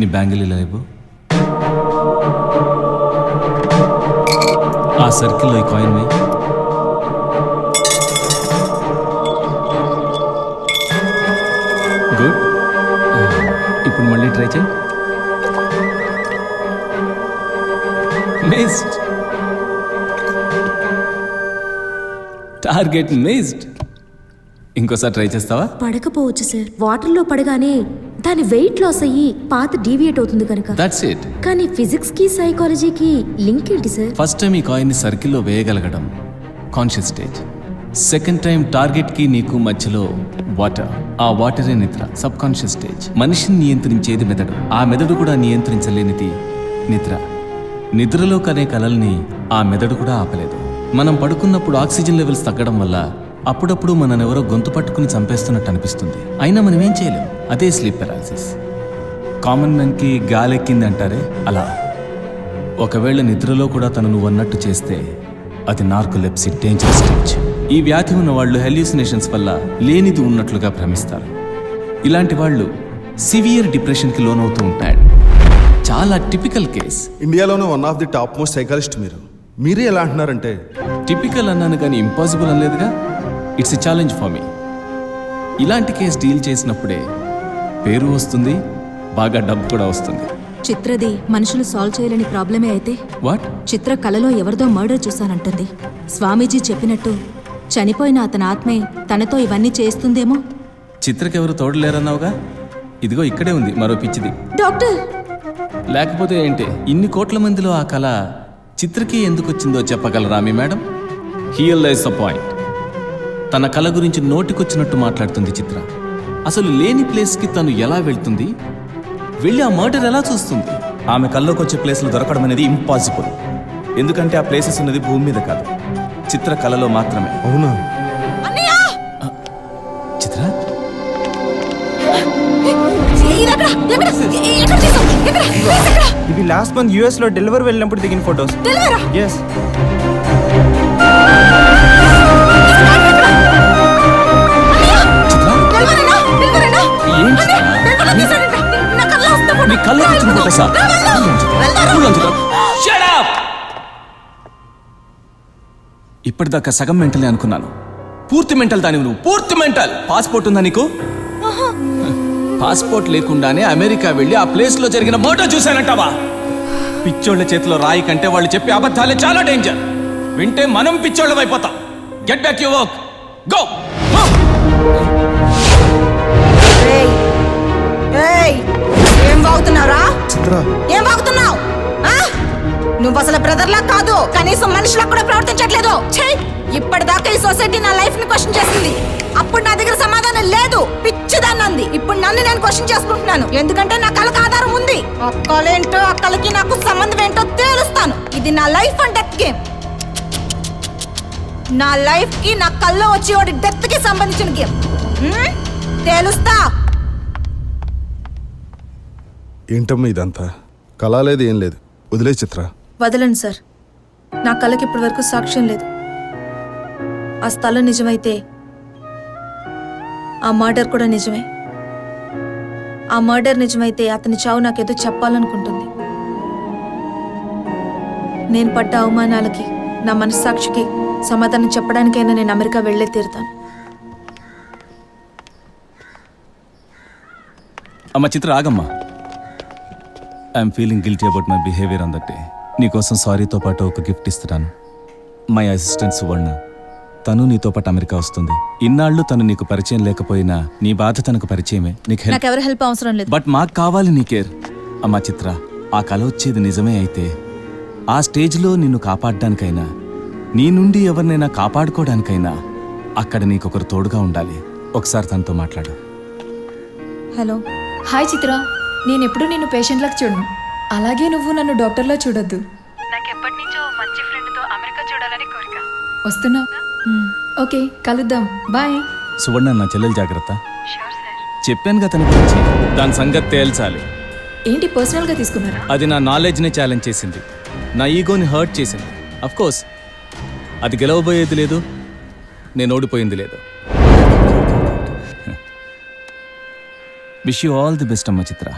నీ బ్యాంగిల్ ఇలా ఇవ్వు. ఆ సర్కిల్లో ఈ కాయిన్ వేయి. గుడ్. ఇప్పుడు మళ్ళీ ట్రై చేయి. మిస్డ్. Target missed. ఇంకోసారి ట్రై చేస్తావా? పడకపోవచ్చు సార్. వాటర్లో పడగానే దాని వెయిట్ లాస్ అయ్యి పాత డీవియేట్ అవుతుంది కనుక. That's it. కానీ ఫిజిక్స్ కి సైకాలజీకి లింక్ ఏంటి సార్? ఫస్ట్ టైం ఈ కాయిన్ని సర్కిల్లో వేయగలగడం conscious stage. Second time target కి నీకు మధ్యలో వాటర్. ఆ వాటరే నిద్ర, సబ్ కాన్షియస్ స్టేజ్. మనిషిని నియంత్రించేది మెదడు. ఆ మెదడు కూడా నియంత్రించలేనిది నిద్ర. నిద్రలో కనే కలల్ని ఆ మెదడు కూడా ఆపలేదు. మనం పడుకున్నప్పుడు ఆక్సిజన్ లెవెల్స్ తగ్గడం వల్ల అప్పుడప్పుడు మననెవరో గొంతు పట్టుకుని చంపేస్తున్నట్టు అనిపిస్తుంది. అయినా మనం ఏం చేయలేం. అదే స్లీప్ పెరాలసిస్. కామన్ మ్యాన్కి గాలెక్కింది అంటారే, అలా. ఒకవేళ నిద్రలో కూడా తను నువ్వు అన్నట్టు చేస్తే అది నార్కోలెప్సీ డేంజర్ స్టేజ్. ఈ వ్యాధి ఉన్న వాళ్ళు హెల్యూసినేషన్స్ వల్ల లేనిది ఉన్నట్లుగా భ్రమిస్తారు. ఇలాంటి వాళ్ళు సివియర్ డిప్రెషన్కి లోనవుతూ ఉంటాడు. చాలా టిపికల్ కేస్. ఇండియాలోనే one of the top most psychologist మీరే ఎలా అంటున్నారంటే? టిపికల్ అన్నాను కానీ ఇంపాసిబుల్ అనలేదుగా. It's a challenge for me. ఇలాంటి కేసు డీల్ చేసినప్పుడే పేరు వస్తుంది, బాగా డబ్బు కూడా వస్తుంది. చిత్రది మనుషులు సాల్వ్ చేయలేని ప్రాబ్లమే అయితే వాట్? చిత్ర కలలో ఎవరిదో మర్డర్ చూశానంటుంది. స్వామీజీ చెప్పినట్టు చనిపోయిన అతని ఆత్మే తనతో ఇవన్నీ చేస్తుందేమో. చిత్రకెవరు తోడలేరన్నావుగా, ఇదిగో ఇక్కడే ఉంది మరో పిచ్చిది. డాక్టర్, లేకపోతే ఏంటి? ఇన్ని కోట్ల మందిలో ఆ కళ చిత్రకి ఎందుకు వచ్చిందో చెప్పగలరా మీ madam? Here lies the point. తన కళ గురించి నోటికొచ్చినట్టు మాట్లాడుతుంది చిత్ర. అసలు లేని ప్లేస్కి తను ఎలా వెళ్తుంది, వెళ్ళి ఆ మర్డర్ ఎలా చూస్తుంది? ఆమె కల్లోకి వచ్చే ప్లేస్లు దొరకడం అనేది ఇంపాసిబుల్. ఎందుకంటే ఆ ప్లేసెస్ ఉన్నది భూమి మీద కాదు, చిత్ర కళలో మాత్రమే. అవునా? చిత్ర, ఇవి లాస్ట్ మంత్ యుఎస్ లో డెలివరీ వెళ్ళినప్పుడు దిగిన ఫోటోస్. ఎస్. నీ కళ్ళు వచ్చిన ఫోటో సార్. ఇప్పటిదాకా సగం మెంటలే అనుకున్నాను. పూర్తి మెంటల్ దానివి నువ్వు, పూర్తి మెంటల్. పాస్పోర్ట్ ఉందా నీకు? పాస్పోర్ట్ లేకుండానే అమెరికా వెళ్ళి ఆ ప్లేస్ లో జరిగిన మర్డర్ చూశానంటావా? పిచ్చోళ్ల చేతిలో రాయి కంటే వాళ్ళు చెప్పే అబద్ధాలే చాలా డేంజర్. వింటే మనం పిచ్చోళ్ళం అయిపోతాం. Get back your work. Go. ఏం వాగుతున్నావురా? చిత్ర, ఏం వాగుతున్నావు? నువ్వు అసలు బ్రదర్లా కాదు, కనీసం మనిషిలా కూడా ప్రవర్తించట్లేదు. ఇప్పటిదాకా ఈ సొసైటీ నా లైఫ్ ని క్వశ్చన్ చేసింది. అప్పుడు నా దగ్గర సమాధానం లేదు, పిచ్చిదాన్నంది. ఇప్పుడు నన్ను నేను క్వశ్చన్ చేసుకుంటున్నాను, ఎందుకంటే నా కళకు ఆధారం ఉంది. ఆ కళేంటో, ఆ కళకి నాకు సంబంధం ఏంటో తేలుస్తాను. ఇది నా లైఫ్ అండ్ డెత్ గేమ్. నా లైఫ్ కి, నా కల్లో వచ్చి వాడి డెత్ కి సంబంధించిన గేమ్. తేలుస్తా. ఏంటమ్మా ఇదంతా? కళ లేదు, ఏం లేదు. వదిలే చిత్ర. వదలండి సార్. నా కళకి ఇప్పటి వరకు సాక్ష్యం లేదు. ఆ స్థలం నిజమైతే ఆ మర్డర్ కూడా నిజమే. ఆ మర్డర్ నిజమైతే అతని చావు నాకేదో చెప్పాలనుకుంటుంది. నేను పడ్డ అవమానాలకి, నా మనస్సాక్షికి సమాధానం చెప్పడానికైనా నేను అమెరికా వెళ్ళే తీరుతాను. అమ్మ చిత్ర, ఆగమ్మా. I'm feeling guilty about my behaviour on that day. నీకోసం సారీతో పాటు ఒక గిఫ్ట్ ఇస్తున్నాను. మై అసిస్టెంట్ సువర్ణ. తను నీతో పాటు అమెరికా వస్తుంది. ఇన్నాళ్ళు తను నీకు పరిచయం లేకపోయినా నీ బాధ తనకు పరిచయమే. నాకు ఎవరి హెల్ప్ అవసరం లేదు. బట్ మాకు కావాలి నీ కేర్. అమ్మా చిత్ర, ఆ కల వచ్చేది నిజమే అయితే ఆ స్టేజ్లో నిన్ను కాపాడడానికైనా, నీ నుండి ఎవరినైనా కాపాడుకోవడానికైనా అక్కడ నీకొకరు తోడుగా ఉండాలి. ఒకసారి తనతో మాట్లాడు. హలో. హాయ్ చిత్ర. నేనెప్పుడు నిన్ను పేషెంట్లకు చూడను, అలాగే నువ్వు నన్ను డాక్టర్లా చూడొద్దు. నాకెప్పటి నుంచో మంచి ఫ్రెండ్తో అమెరికా చూడాలని కోరిక. వస్తున్నావు? ఓకే, కలుద్దాం. బాయ్. సువర్ణ, నా చెల్లెలు జాగ్రత్త. Sure sir. చెప్పానుగా తన గురించి. దాని సంగతి తేల్చాలి. ఏంటి పర్సనల్గా తీసుకున్నారా? అది నా నాలెడ్జ్నే ఛాలెంజ్ చేసింది, నా ఈగోని హర్ట్ చేసింది. అఫ్ కోర్స్ అది గెలవబోయేది లేదు, నేను ఓడిపోయింది లేదు. Wish you all the best అమ్మ చిత్ర.